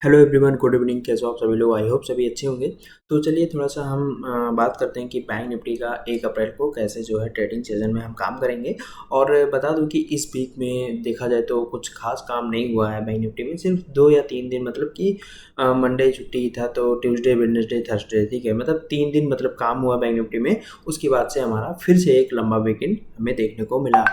Hello everyone, good evening. कैसे हो आप सभी लोग? आई होप सभी अच्छे होंगे। तो चलिए थोड़ा सा हम बात करते हैं कि बैंक निफ्टी का 1 अप्रैल को कैसे जो है ट्रेडिंग सीजन में हम काम करेंगे। और बता दूं कि इस वीक में देखा जाए तो कुछ खास काम नहीं हुआ है बैंक निफ्टी में। सिर्फ 2 या 3 दिन, मतलब कि मंडे छुट्टी था तो ट्यूसडे वेडनेसडे थर्सडे, ठीक है, मतलब 3 दिन मतलब काम हुआ बैंक निफ्टी में। उसके बाद से हमारा फिर से एक लंबा वीकेंड हमें देखने को मिला,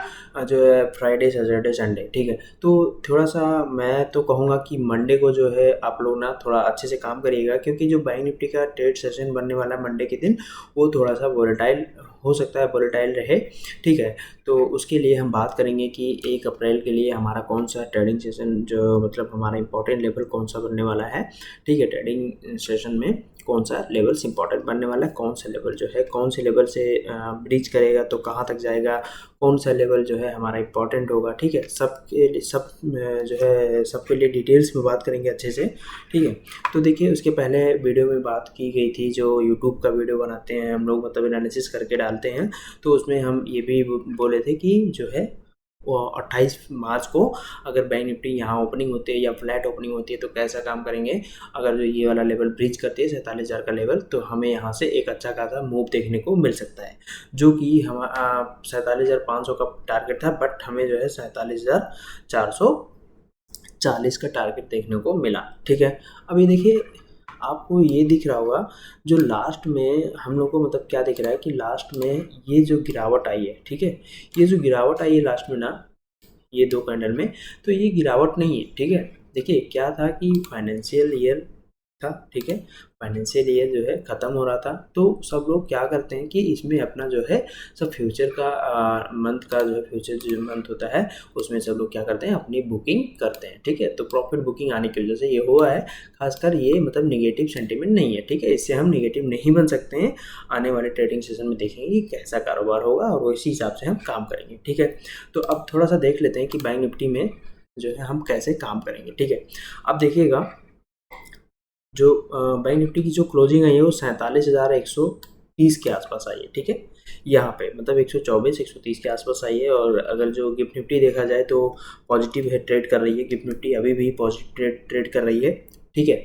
जो है फ्राइडे सैटरडे संडे, ठीक है। तो थोड़ा सा मैं तो कहूँगा कि मंडे को जो है आप लोग ना थोड़ा अच्छे से काम करिएगा, क्योंकि जो बैंक निफ्टी का ट्रेड सेशन बनने वाला है मंडे के दिन, वो थोड़ा सा वोलेटाइल हो सकता है, वोलेटाइल रहे, ठीक है। तो उसके लिए हम बात करेंगे कि 1 अप्रैल के लिए हमारा कौन सा ट्रेडिंग सेशन, जो मतलब हमारा इंपॉर्टेंट लेवल कौन सा बनने वाला है, ठीक है। ट्रेडिंग सेशन में कौन सा लेवल्स इंपॉर्टेंट बनने वाला है, कौन सा लेवल जो है कौन से लेवल से ब्रीच करेगा तो कहाँ तक जाएगा, कौन सा लेवल जो है हमारा इंपॉर्टेंट होगा, ठीक है। जो है सबके लिए डिटेल्स में बात करेंगे अच्छे से, ठीक है। तो देखिए, उसके पहले वीडियो में बात की गई थी, जो यूट्यूब का वीडियो बनाते हैं हम लोग, मतलब एनालिसिस करके डालते हैं, तो उसमें हम ये भी बोले थे कि जो है वो 28 मार्च को अगर बैंक निफ्टी यहाँ ओपनिंग होती है या फ्लैट ओपनिंग होती है तो कैसा काम करेंगे। अगर जो ये वाला लेवल ब्रीच करती है 47,000 का लेवल, तो हमें यहाँ से एक अच्छा खासा मूव देखने को मिल सकता है, जो कि हम 47,500 का टारगेट था, बट हमें जो है 47,440 का टारगेट देखने को मिला, ठीक है। अभी देखिए, आपको ये दिख रहा होगा, जो लास्ट में हम लोग को मतलब क्या दिख रहा है कि लास्ट में ये जो गिरावट आई है, ठीक है, ये जो गिरावट आई है लास्ट में ना, ये 2 कैंडल में, तो ये गिरावट नहीं है, ठीक है। देखिए क्या था कि फाइनेंशियल ईयर था, ठीक है, फाइनेंशियल ईयर जो है ख़त्म हो रहा था, तो सब लोग क्या करते हैं कि इसमें अपना जो है सब फ्यूचर का मंथ का जो है फ्यूचर जो मंथ होता है, उसमें सब लोग क्या करते हैं, अपनी बुकिंग करते हैं, ठीक है। तो प्रॉफिट बुकिंग आने की वजह से ये हुआ है। खासकर ये मतलब नेगेटिव सेंटीमेंट नहीं है, ठीक है, इससे हम नेगेटिव नहीं बन सकते हैं। आने वाले ट्रेडिंग सेशन में देखेंगे कि कैसा कारोबार होगा और उसी हिसाब से हम काम करेंगे, ठीक है। तो अब थोड़ा सा देख लेते हैं कि बैंक निफ्टी में जो है हम कैसे काम करेंगे, ठीक है। अब देखिएगा, जो बैंक निफ्टी की जो क्लोजिंग आई है वो 47,130 के आसपास आई है, ठीक है। यहाँ पे मतलब 124 130 के आसपास आई है। और अगर जो गिफ्ट निफ्टी देखा जाए तो पॉजिटिव है, ट्रेड कर रही है गिफ्ट निफ्टी, अभी भी पॉजिटिव ट्रेड कर रही है, ठीक है।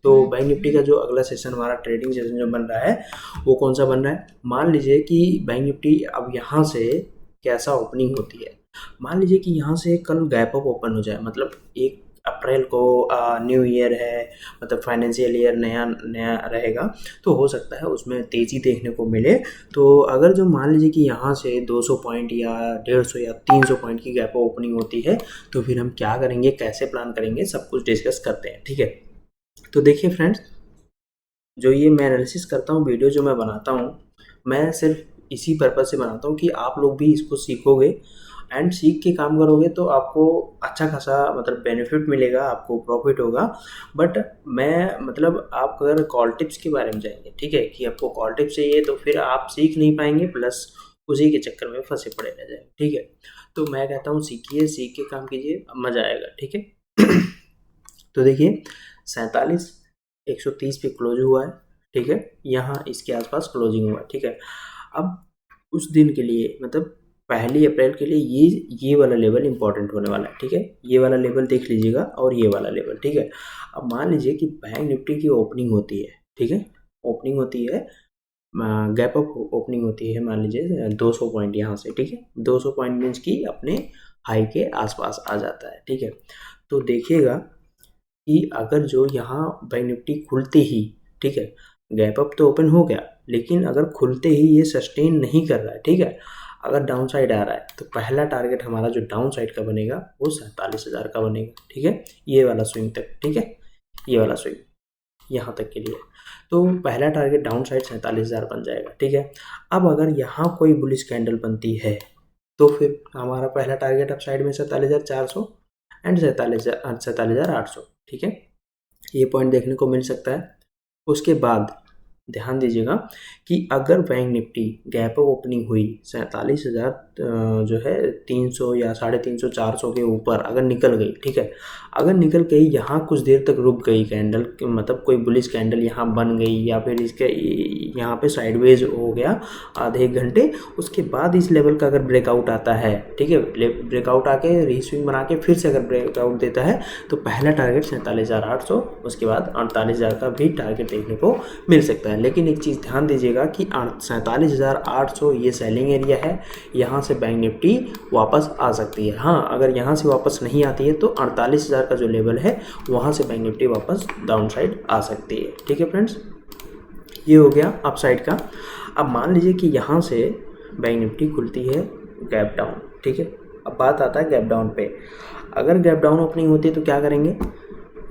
तो बैंक निफ्टी का जो अगला सेशन, हमारा ट्रेडिंग सेशन जो बन रहा है, वो कौन सा बन रहा है। मान लीजिए कि बैंक निफ्टी अब यहाँ से कैसा ओपनिंग होती है। मान लीजिए कि यहाँ से कल गैप अप ओपन हो जाए, मतलब 1 अप्रैल को न्यू ईयर है, मतलब फाइनेंशियल ईयर नया नया रहेगा, तो हो सकता है उसमें तेज़ी देखने को मिले। तो अगर जो मान लीजिए कि यहाँ से 200 पॉइंट या 150 या 300 पॉइंट की गैप ओपनिंग होती है, तो फिर हम क्या करेंगे, कैसे प्लान करेंगे, सब कुछ डिस्कस करते हैं, ठीक है। तो देखिए फ्रेंड्स, जो ये मैं एनालिसिस करता हूँ, वीडियो जो मैं बनाता हूँ, मैं सिर्फ इसी पर्पज़ से बनाता हूँ कि आप लोग भी इसको सीखोगे, एंड सीख के काम करोगे तो आपको अच्छा खासा मतलब बेनिफिट मिलेगा, आपको प्रॉफिट होगा। बट मैं मतलब आप अगर कॉल टिप्स के बारे में जाएंगे, ठीक है, कि आपको कॉल टिप्स चाहिए, तो फिर आप सीख नहीं पाएंगे, प्लस उसी के चक्कर में फंसे पड़े रह जाएंगे, ठीक है। तो मैं कहता हूँ सीखिए, सीख के काम कीजिए, मज़ा आएगा, ठीक है। तो देखिए, 47,130 पे क्लोज हुआ है, ठीक है, यहाँ इसके आसपास क्लोजिंग हुआ है, ठीक है। अब उस दिन के लिए मतलब 1 अप्रैल के लिए ये वाला लेवल इंपॉर्टेंट होने वाला है, ठीक है। ये वाला लेवल देख लीजिएगा और ये वाला लेवल, ठीक है। अब मान लीजिए कि बैंक निफ्टी की ओपनिंग होती है, ठीक है, ओपनिंग होती है, गैप अप ओपनिंग होती है, मान लीजिए 200 पॉइंट यहाँ से, ठीक है। 200 पॉइंट मीन्स की अपने हाई के आसपास आ जाता है, ठीक है। तो देखिएगा कि अगर जो यहाँ बैंक निफ्टी खुलते ही, ठीक है, गैप अप तो ओपन हो गया, लेकिन अगर खुलते ही ये सस्टेन नहीं कर रहा है, ठीक है, अगर डाउन साइड आ रहा है, तो पहला टारगेट हमारा जो डाउन साइड का बनेगा वो 47,000 का बनेगा, ठीक है, ये वाला स्विंग तक, ठीक है, ये वाला स्विंग यहाँ तक के लिए। तो पहला टारगेट डाउन साइड 47,000 बन जाएगा, ठीक है। अब अगर यहाँ कोई बुलिश कैंडल बनती है, तो फिर हमारा पहला टारगेट अप साइड में 47,400 एंड 47,800, ठीक है, ये पॉइंट देखने को मिल सकता है। उसके बाद ध्यान दीजिएगा कि अगर bank Nifty gap up opening हुई 47,000 जो है 300 या 350 400 के ऊपर अगर निकल गई, ठीक है, अगर निकल के यहाँ कुछ देर तक रुक गई कैंडल, मतलब कोई बुलिश कैंडल यहाँ बन गई या फिर इसके यहाँ पे साइडवेज हो गया आधे एक घंटे, उसके बाद इस लेवल का अगर ब्रेकआउट आता है, ठीक है, ब्रेकआउट आके रीस्विंग बना के फिर से अगर ब्रेकआउट देता है तो पहला टारगेट 47,800, उसके बाद 48,000 का भी टारगेट देखने को मिल सकता है। लेकिन एक चीज़ ध्यान दीजिएगा कि 47,800 ये सेलिंग एरिया है, यहाँ से बैंक निफ्टी वापस आ सकती है। हाँ, अगर यहाँ से वापस नहीं आती है तो 48,000 का जो लेवल है वहाँ से बैंक निफ्टी वापस डाउन साइड आ सकती है। ठीक है फ्रेंड्स, ये हो गया अप साइड का। अब मान लीजिए कि यहाँ से बैंक निफ्टी खुलती है गैप डाउन, ठीक है। अब बात आता है गैप डाउन पे। अगर गैप डाउन ओपनिंग होती है तो क्या करेंगे,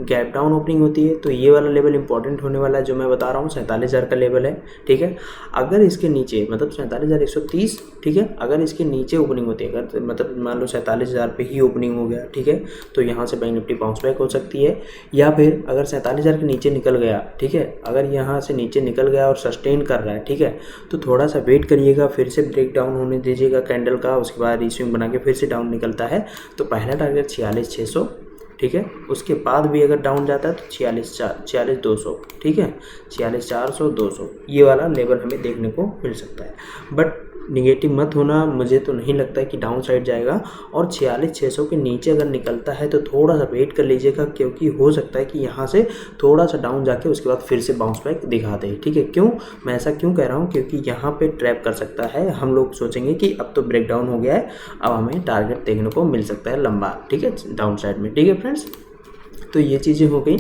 गैप डाउन ओपनिंग होती है तो ये वाला लेवल इंपॉर्टेंट होने वाला है जो मैं बता रहा हूँ, 47,000 का लेवल है, ठीक है। अगर इसके नीचे मतलब 47,130, ठीक है, अगर इसके नीचे ओपनिंग होती है, अगर मतलब मान लो 47,000 पे ही ओपनिंग हो गया, ठीक है, तो यहाँ से बैंक निफ्टी बाउंस बैक हो सकती है। या फिर अगर 47,000 के नीचे निकल गया, ठीक है, अगर यहाँ से नीचे निकल गया और सस्टेन कर रहा है, ठीक है, तो थोड़ा सा वेट करिएगा, फिर से ब्रेक डाउन होने दीजिएगा कैंडल का, उसके बाद रीस्विंग बना के फिर से डाउन निकलता है तो पहला टारगेट 46,600, ठीक है। उसके बाद भी अगर डाउन जाता है तो 46,200, ठीक है, 46,400, 200 ये वाला लेवल हमें देखने को मिल सकता है। बट निगेटिव मत होना, मुझे तो नहीं लगता है कि डाउन साइड जाएगा। और 46,600 के नीचे अगर निकलता है तो थोड़ा सा वेट कर लीजिएगा, क्योंकि हो सकता है कि यहाँ से थोड़ा सा डाउन जाके उसके बाद फिर से बाउंस बैक दिखा दे, ठीक है। क्यों मैं ऐसा क्यों कह रहा हूँ, क्योंकि यहाँ पे ट्रैप कर सकता है। हम लोग सोचेंगे कि अब तो ब्रेक डाउन हो गया है, अब हमें टारगेट देखने को मिल सकता है लंबा, ठीक है, डाउन साइड में, ठीक है फ्रेंड्स। तो ये चीज़ें हो गई।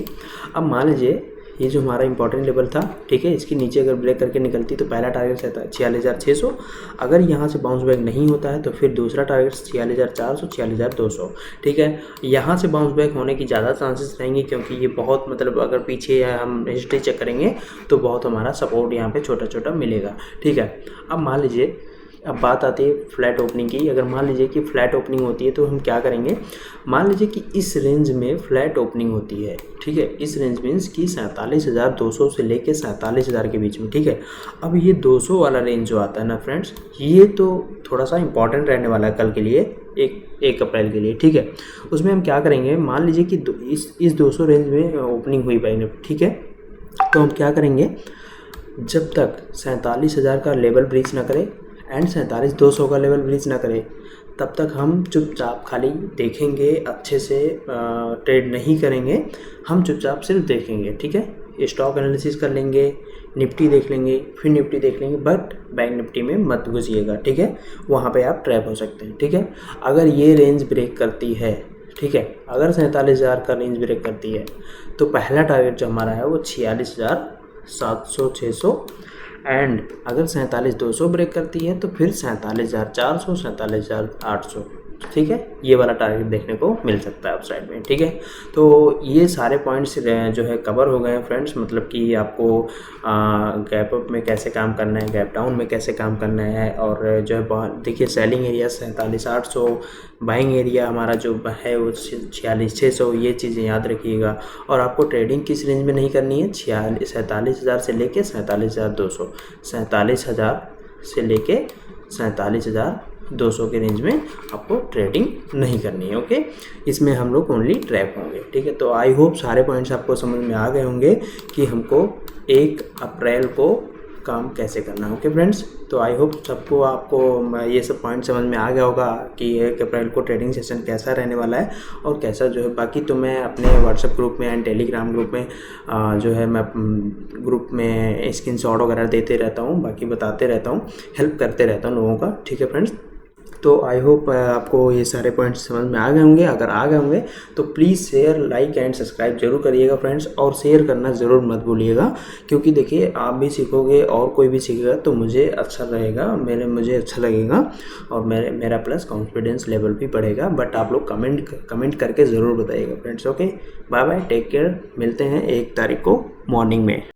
अब मान लीजिए ये जो हमारा इंपॉर्टेंट लेवल था, ठीक है, इसके नीचे अगर ब्रेक करके निकलती तो पहला टारगेट रहता है 46,600। अगर यहाँ से बाउंस बैक नहीं होता है तो फिर दूसरा टारगेट 46,400, 46,200, ठीक है। यहाँ से बाउंस बैक होने की ज़्यादा चांसेस रहेंगे, क्योंकि ये बहुत मतलब अगर पीछे हम हिस्ट्री चेक करेंगे तो बहुत हमारा सपोर्ट यहाँ पे छोटा छोटा मिलेगा, ठीक है। अब मान लीजिए, अब बात आती है फ्लैट ओपनिंग की। अगर मान लीजिए कि फ्लैट ओपनिंग होती है तो हम क्या करेंगे, मान लीजिए कि इस रेंज में फ्लैट ओपनिंग होती है, ठीक है, इस रेंज मीन्स कि 47,200 से लेके 47,000 के बीच में, ठीक है। अब ये 200 वाला रेंज जो आता है ना फ्रेंड्स, ये तो थोड़ा सा इंपॉर्टेंट रहने वाला है कल के लिए, 1 अप्रैल के लिए, ठीक है। उसमें हम क्या करेंगे, मान लीजिए कि इस 200 रेंज में ओपनिंग हुई बैंक निफ्टी, ठीक है, तो हम क्या करेंगे, जब तक 47,000 का लेवल ब्रीच ना करे एंड 47,200 का लेवल ब्रीच ना करे, तब तक हम चुपचाप खाली देखेंगे, अच्छे से ट्रेड नहीं करेंगे, हम चुपचाप सिर्फ देखेंगे, ठीक है। स्टॉक एनालिसिस कर लेंगे, निफ्टी देख लेंगे, फिर निफ्टी देख लेंगे, बट बैंक निफ्टी में मत घुसिएगा, ठीक है, वहाँ पे आप ट्रैप हो सकते हैं, ठीक है। अगर ये रेंज ब्रेक करती है, ठीक है, अगर 47,000 का रेंज ब्रेक करती है तो पहला टारगेट जो हमारा है वो 46,700, 600, एंड अगर 47,200 ब्रेक करती है तो फिर 47,400, 47,800, ठीक है, ये वाला टारगेट देखने को मिल सकता है अपसाइड में, ठीक है। तो ये सारे पॉइंट्स जो है कवर हो गए हैं फ्रेंड्स, मतलब कि आपको गैप अप में कैसे काम करना है, गैप डाउन में कैसे काम करना है, और जो है देखिए सेलिंग एरिया 47,800, बाइंग एरिया हमारा जो है वो 46,600, ये चीज़ें याद रखिएगा। और आपको ट्रेडिंग किस रेंज में नहीं करनी है, 47,000 से लेके 47,200, 47,000 से लेके 47,200 के रेंज में आपको ट्रेडिंग नहीं करनी है, ओके। इसमें हम लोग ओनली ट्रैप होंगे, ठीक है। तो आई होप सारे पॉइंट्स आपको समझ में आ गए होंगे कि हमको 1 अप्रैल को काम कैसे करना है, ओके फ्रेंड्स। तो आई होप सबको आपको ये सब पॉइंट समझ में आ गया होगा कि 1 अप्रैल को ट्रेडिंग सेशन कैसा रहने वाला है और कैसा जो है। बाकी तो मैं अपने व्हाट्सएप ग्रुप में एंड टेलीग्राम ग्रुप में जो है मैं ग्रुप में स्क्रीनशॉट वगैरह देते रहता हूँ, बाकी बताते रहता हूँ, हेल्प करते रहता हूँ लोगों का, ठीक है फ्रेंड्स। तो आई होप आपको ये सारे पॉइंट्स समझ में आ गए होंगे। अगर आ गए होंगे तो please share, like and subscribe जरूर करिएगा फ्रेंड्स, और शेयर करना ज़रूर मत भूलिएगा, क्योंकि देखिए आप भी सीखोगे और कोई भी सीखेगा तो मुझे अच्छा रहेगा, मुझे अच्छा लगेगा, और मेरा प्लस कॉन्फिडेंस लेवल भी बढ़ेगा। बट आप लोग कमेंट करके ज़रूर बताइएगा friends, okay. Bye bye, take care, मिलते हैं 1 तारीख को मॉर्निंग में।